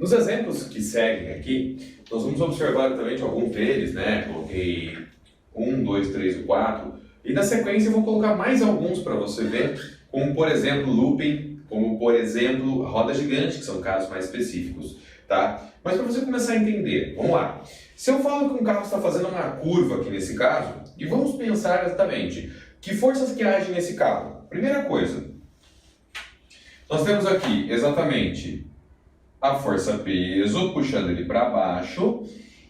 Nos exemplos que seguem aqui, nós vamos observar exatamente alguns deles, né? Coloquei 1, 2, 3 e 4. E na sequência eu vou colocar mais alguns para você ver, como por exemplo looping, como por exemplo roda gigante, que são casos mais específicos, tá? Mas para você começar a entender, vamos lá. Se eu falo que um carro está fazendo uma curva aqui nesse caso, e vamos pensar exatamente que forças que agem nesse carro. Primeira coisa, nós temos aqui exatamente a força peso puxando ele para baixo,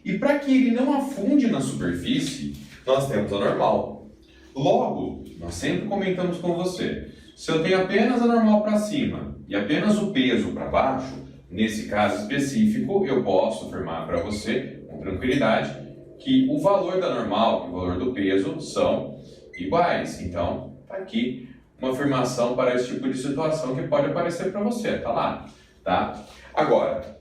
e para que ele não afunde na superfície, nós temos a normal. Logo, nós sempre comentamos com você, se eu tenho apenas a normal para cima e apenas o peso para baixo, nesse caso específico, eu posso afirmar para você, com tranquilidade, que o valor da normal e o valor do peso são iguais. Então, está aqui uma afirmação para esse tipo de situação que pode aparecer para você, tá lá, tá? Agora,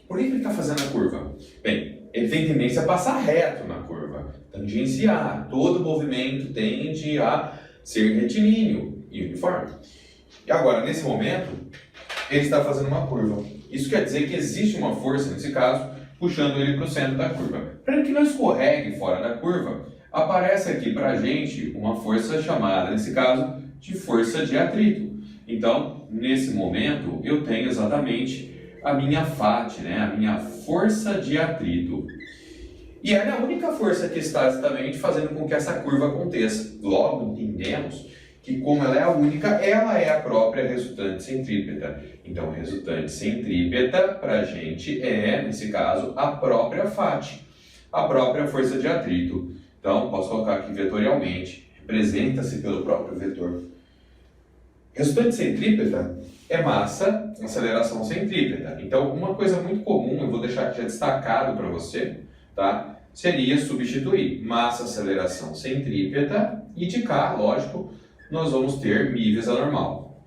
por que ele está fazendo a curva? Bem, ele tem tendência a passar reto na curva, tangenciar. Todo movimento tende a ser retilíneo e uniforme. E agora, nesse momento, ele está fazendo uma curva. Isso quer dizer que existe uma força, nesse caso, puxando ele para o centro da curva. Para que não escorregue fora da curva, aparece aqui para a gente uma força chamada, nesse caso, de força de atrito. Então, nesse momento, eu tenho exatamente a minha FAT, né? A minha força de atrito. E ela é a única força que está exatamente fazendo com que essa curva aconteça. Logo, entendemos que como ela é a única, ela é a própria resultante centrípeta. Então, resultante centrípeta, para a gente, é, nesse caso, a própria FAT, a própria força de atrito. Então, posso colocar aqui vetorialmente, representa-se pelo próprio vetor. Resultante centrípeta é massa, aceleração centrípeta. Então, uma coisa muito comum, eu vou deixar aqui já destacado para você, tá? Seria substituir massa, aceleração centrípeta e de cá, lógico, nós vamos ter μ vezes a normal.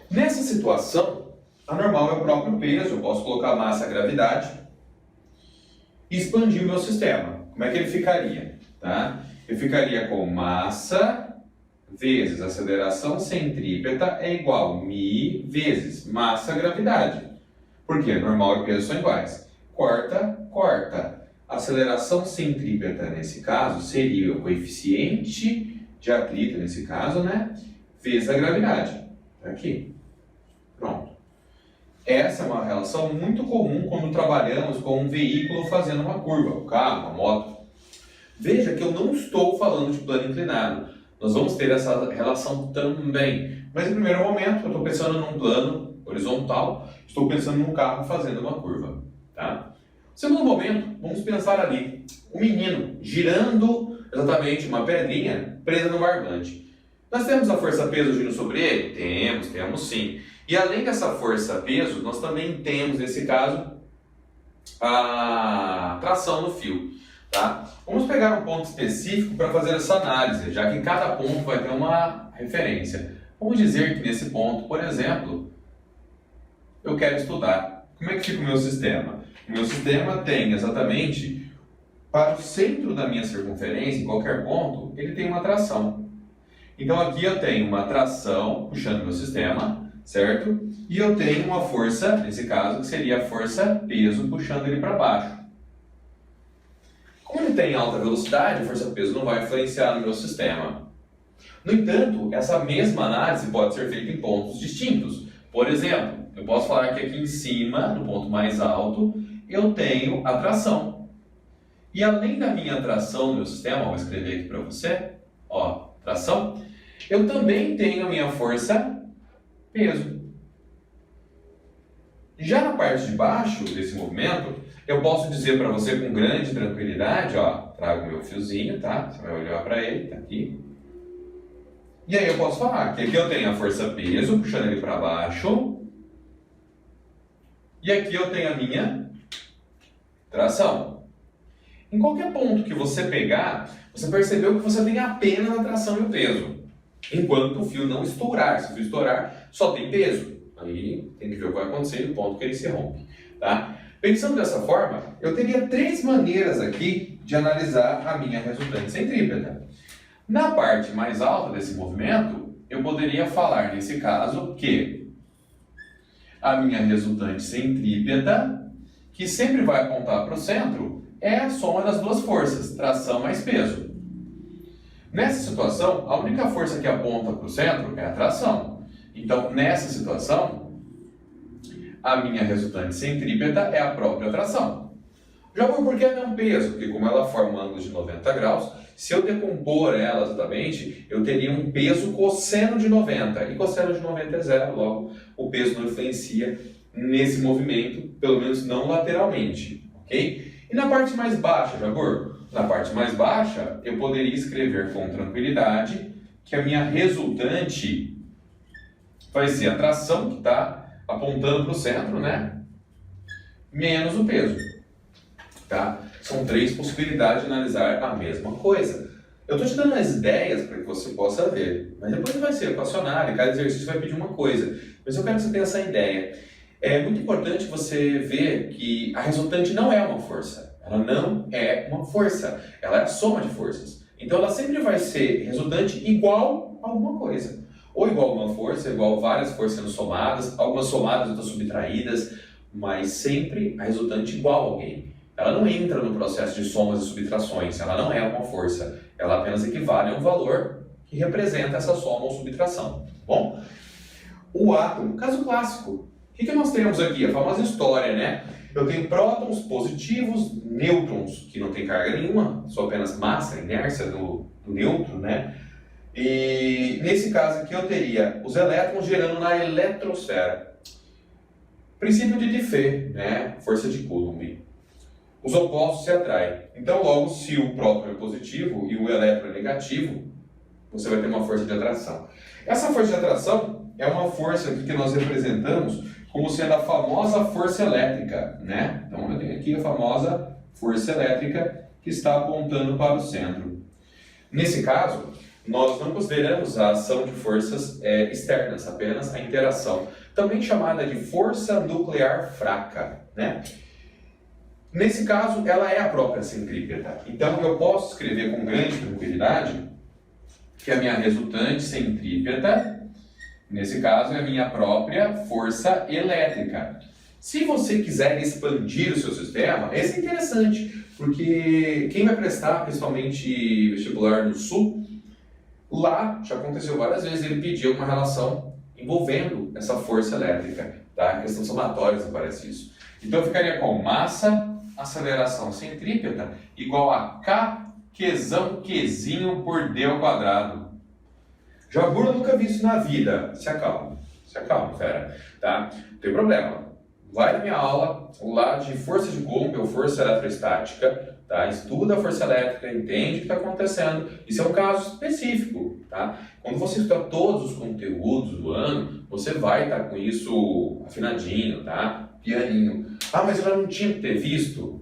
Nessa situação, a normal é o próprio peso, eu posso colocar massa, gravidade e expandir o meu sistema. Como é que ele ficaria? Tá? Eu ficaria com massa vezes aceleração centrípeta é igual a μ vezes massa, gravidade. Porque normal e peso são iguais. Corta, corta. Aceleração centrípeta, nesse caso, seria o coeficiente de atrito, nesse caso, né? Vezes a gravidade. Aqui. Pronto. Essa é uma relação muito comum quando trabalhamos com um veículo fazendo uma curva, um carro, uma moto. Veja que eu não estou falando de plano inclinado. Nós vamos ter essa relação também. Mas, em primeiro momento, eu estou pensando num plano horizontal, estou pensando num carro fazendo uma curva. Tá? Segundo momento, vamos pensar ali, um menino girando exatamente uma pedrinha presa no barbante. Nós temos a força-peso agindo sobre ele? Temos sim. E além dessa força-peso, nós também temos, nesse caso, a tração no fio. Tá? Vamos pegar um ponto específico para fazer essa análise, já que em cada ponto vai ter uma referência. Vamos dizer que nesse ponto, por exemplo, eu quero estudar como é que fica o meu sistema. O meu sistema tem exatamente, para o centro da minha circunferência, em qualquer ponto, ele tem uma tração. Então aqui eu tenho uma tração puxando meu sistema, certo? E eu tenho uma força, nesse caso, que seria a força-peso puxando ele para baixo. Como ele tem alta velocidade, a força-peso não vai influenciar no meu sistema. No entanto, essa mesma análise pode ser feita em pontos distintos. Por exemplo, eu posso falar que aqui em cima, no ponto mais alto, eu tenho a tração. E além da minha tração no meu sistema, vou escrever aqui para você, ó, tração, eu também tenho a minha força-peso. Já na parte de baixo desse movimento, eu posso dizer para você com grande tranquilidade, ó, trago meu fiozinho, tá? Você vai olhar para ele, tá aqui. E aí eu posso falar que aqui eu tenho a força-peso, puxando ele para baixo. E aqui eu tenho a minha tração. Em qualquer ponto que você pegar, você percebeu que você tem apenas a tração e o peso. Enquanto o fio não estourar. Se o fio estourar, só tem peso. Aí tem que ver o que vai acontecer no ponto que ele se rompe, tá? Pensando dessa forma, eu teria três maneiras aqui de analisar a minha resultante centrípeta. Na parte mais alta desse movimento, eu poderia falar, nesse caso, que A minha resultante centrípeta, que sempre vai apontar para o centro, é a soma das duas forças, tração mais peso. Nessa situação, a única força que aponta para o centro é a tração. Então, nessa situação, a minha resultante centrípeta é a própria tração. Já por que não peso? Porque como ela forma um ângulo de 90 graus, se eu decompor ela exatamente, eu teria um peso cosseno de 90. E cosseno de 90 é zero, logo o peso não influencia nesse movimento, pelo menos não lateralmente, ok? E na parte mais baixa, Jabor? Na parte mais baixa, eu poderia escrever com tranquilidade que a minha resultante vai ser a tração, que está apontando para o centro, né? Menos o peso. Tá? São três possibilidades de analisar a mesma coisa. Eu estou te dando as ideias para que você possa ver, mas depois vai ser equacionário, cada exercício vai pedir uma coisa. Mas eu quero que você tenha essa ideia. É muito importante você ver que a resultante não é uma força. Ela não é uma força, ela é a soma de forças. Então ela sempre vai ser resultante igual a alguma coisa. Ou igual a uma força, igual a várias forças sendo somadas, algumas somadas, outras subtraídas, mas sempre a resultante igual a alguém. Ela não entra no processo de somas e subtrações, ela não é uma força, ela apenas equivale a um valor que representa essa soma ou subtração. Bom, o átomo, caso clássico. O que nós temos aqui? A famosa história, né? Eu tenho prótons positivos, nêutrons, que não tem carga nenhuma, só apenas massa, inércia do nêutron, né? E nesse caso aqui eu teria os elétrons gerando na eletrosfera. Princípio de Diffie, né? Força de Coulomb. Os opostos se atraem. Então, logo, se o próton é positivo e o elétron é negativo, você vai ter uma força de atração. Essa força de atração é uma força aqui que nós representamos como sendo a famosa força elétrica, né? Então, eu tenho aqui a famosa força elétrica que está apontando para o centro. Nesse caso, nós não consideramos a ação de forças externas, apenas a interação, também chamada de força nuclear fraca, né? Nesse caso, ela é a própria centrípeta. Então, eu posso escrever com grande tranquilidade que a minha resultante centrípeta, nesse caso, é a minha própria força elétrica. Se você quiser expandir o seu sistema, esse é interessante, porque quem vai prestar, principalmente vestibular no Sul, lá já aconteceu várias vezes, ele pediu uma relação envolvendo essa força elétrica, tá? A questão somatória aparece isso. Então, eu ficaria com massa, aceleração centrípeta, igual a K Qzinho por D ao quadrado. Jabur, eu nunca vi isso na vida. Se acalma, fera, tá? Não tem problema. Vai na minha aula lá de força de Coulomb ou força eletrostática, tá? Estuda a força elétrica, entende o que está acontecendo. Isso é um caso específico, tá? Quando você estuda todos os conteúdos do ano, você vai estar com isso afinadinho, tá? Pianinho. Ah, mas ela não tinha que ter visto?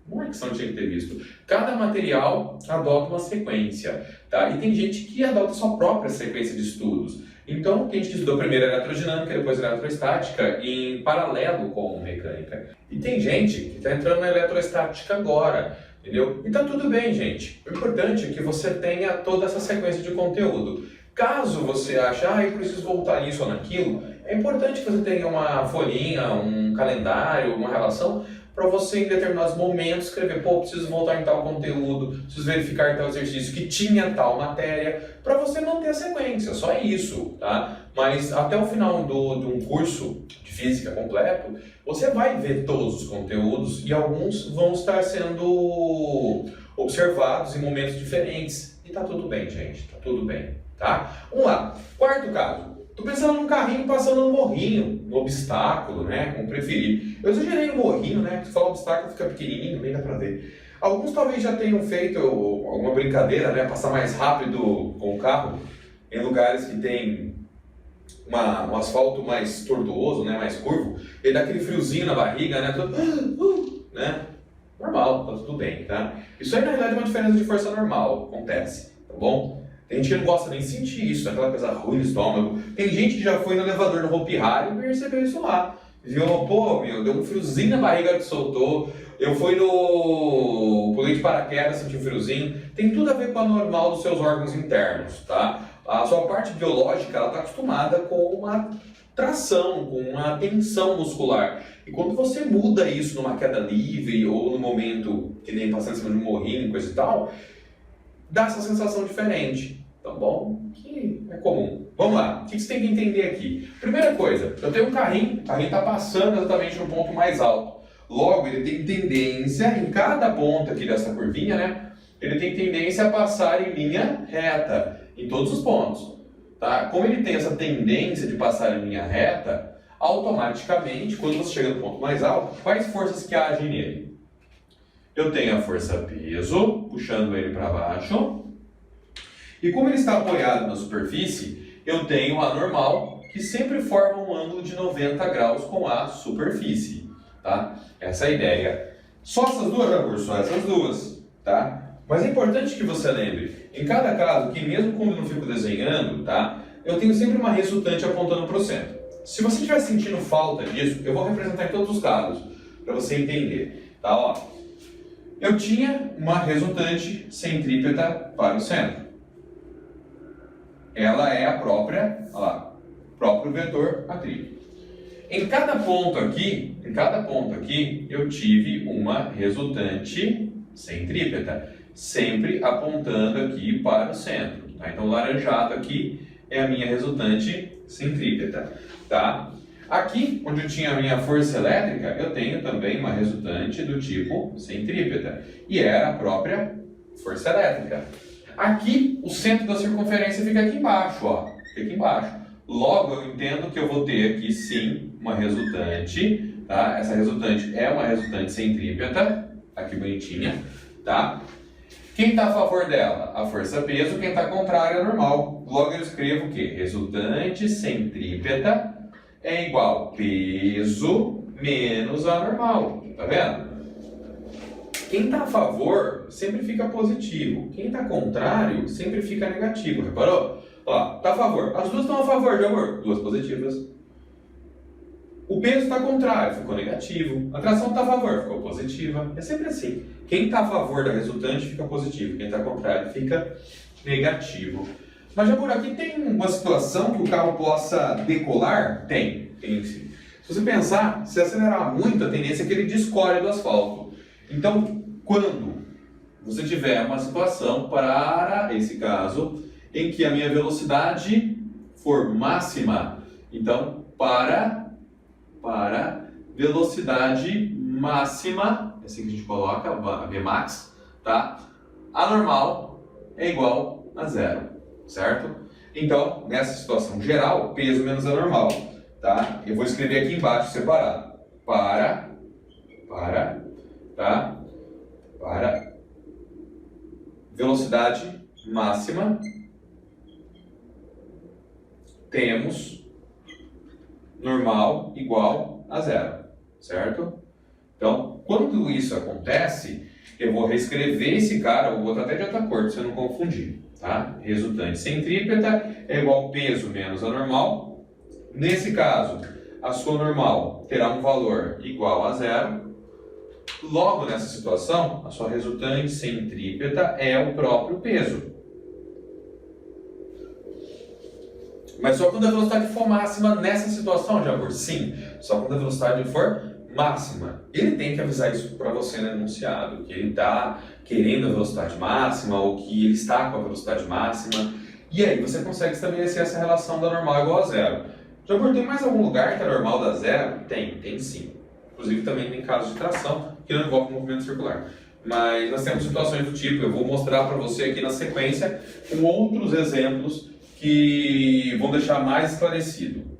Não é que você não tinha que ter visto. Cada material adota uma sequência, tá? E tem gente que adota sua própria sequência de estudos. Então, tem gente que estudou primeiro elerodinâmica, depois eletrostática, em paralelo com mecânica. E tem gente que está entrando na eletrostática agora, entendeu? E tá tudo bem, gente. O importante é que você tenha toda essa sequência de conteúdo. Caso você ache, eu preciso voltar nisso ou naquilo, é importante que você tenha uma folhinha, um calendário, uma relação, para você, em determinados momentos, escrever, preciso voltar em tal conteúdo, preciso verificar tal exercício que tinha tal matéria, para você manter a sequência, só isso, tá? Mas até o final de um curso de física completo, você vai ver todos os conteúdos e alguns vão estar sendo observados em momentos diferentes. E tá tudo bem, gente, tá tudo bem, tá? Vamos lá, quarto caso. Tô pensando num carrinho passando no morrinho, no obstáculo, né? Como preferir. Eu exagerei no morrinho, né? Se falar obstáculo fica pequenininho, nem dá pra ver. Alguns talvez já tenham feito alguma brincadeira, né? Passar mais rápido com o carro em lugares que tem um asfalto mais tortuoso, né? Mais curvo. E dá aquele friozinho na barriga, né? Né? Normal, tá tudo bem, tá? Isso aí na realidade é uma diferença de força normal, acontece, tá bom? Tem gente que não gosta nem de sentir isso, aquela coisa ruim no estômago. Tem gente que já foi no elevador no Hopi Hari e percebeu isso lá. Viu? Deu um friozinho na barriga que soltou. Eu fui pulei de paraquedas, senti um friozinho. Tem tudo a ver com a normal dos seus órgãos internos, tá? A sua parte biológica, ela está acostumada com uma tração, com uma tensão muscular. E quando você muda isso numa queda livre ou no momento que nem passando em cima de um morrinho, coisa e tal, dá essa sensação diferente, tá bom? Que é comum. Vamos lá, o que você tem que entender aqui? Primeira coisa, eu tenho um carrinho, o carrinho está passando exatamente no ponto mais alto. Logo, ele tem tendência, em cada ponta aqui dessa curvinha, né? Ele tem tendência a passar em linha reta, em todos os pontos. Tá? Como ele tem essa tendência de passar em linha reta, automaticamente, quando você chega no ponto mais alto, quais forças que agem nele? Eu tenho a força peso, puxando ele para baixo. E como ele está apoiado na superfície, eu tenho a normal, que sempre forma um ângulo de 90 graus com a superfície. Tá? Essa é a ideia. Só essas duas, Jabur? Só essas duas. Tá? Mas é importante que você lembre, em cada caso, que mesmo quando eu não fico desenhando, tá? Eu tenho sempre uma resultante apontando para o centro. Se você estiver sentindo falta disso, eu vou representar em todos os casos, para você entender. Tá? Ó, eu tinha uma resultante centrípeta para o centro. Ela é a própria, olha lá, próprio vetor acrílico. Em cada ponto aqui, eu tive uma resultante centrípeta, sempre apontando aqui para o centro. Tá? Então, o laranjado aqui é a minha resultante centrípeta. Tá? Aqui, onde eu tinha a minha força elétrica, eu tenho também uma resultante do tipo centrípeta, e era a própria força elétrica. Aqui, o centro da circunferência fica aqui embaixo, ó. Fica aqui embaixo. Logo, eu entendo que eu vou ter aqui, sim, uma resultante, tá? Essa resultante é uma resultante centrípeta, aqui bonitinha, tá? Quem está a favor dela? A força peso, quem está contrário é normal. Logo, eu escrevo o quê? Resultante centrípeta é igual peso menos a normal, tá vendo? Quem está a favor sempre fica positivo. Quem está contrário sempre fica negativo. Reparou? Ó, está a favor. As duas estão a favor, de amor. Duas positivas. O peso está contrário, ficou negativo. A tração está a favor, ficou positiva. É sempre assim. Quem está a favor da resultante fica positivo. Quem está contrário fica negativo. Mas, Jabur, aqui tem uma situação que o carro possa decolar? Tem sim. Se você pensar, se acelerar muito, a tendência é que ele descolhe do asfalto. Então, quando você tiver uma situação, para esse caso, em que a minha velocidade for máxima, então, para velocidade máxima, é assim que a gente coloca, a Vmax, tá? A normal é igual a zero, certo? Então, nessa situação geral, peso menos a normal, tá? Eu vou escrever aqui embaixo separado. Para velocidade máxima, temos normal igual a zero, certo? Então, quando isso acontece, eu vou reescrever esse cara, vou botar até de outra cor, para você não confundir, tá? Resultante centrípeta é igual peso menos a normal. Nesse caso, a sua normal terá um valor igual a zero. Logo, nessa situação, a sua resultante centrípeta é o próprio peso. Mas só quando a velocidade for máxima nessa situação, Jabur? Sim, só quando a velocidade for máxima. Ele tem que avisar isso para você no enunciado, que ele está querendo a velocidade máxima ou que ele está com a velocidade máxima. E aí você consegue estabelecer essa relação da normal igual a zero. Jabur, tem mais algum lugar que a normal dá zero? Tem sim. Inclusive também tem casos de tração que não envolve movimento circular. Mas nós temos situações do tipo, eu vou mostrar para você aqui na sequência com outros exemplos que vão deixar mais esclarecido.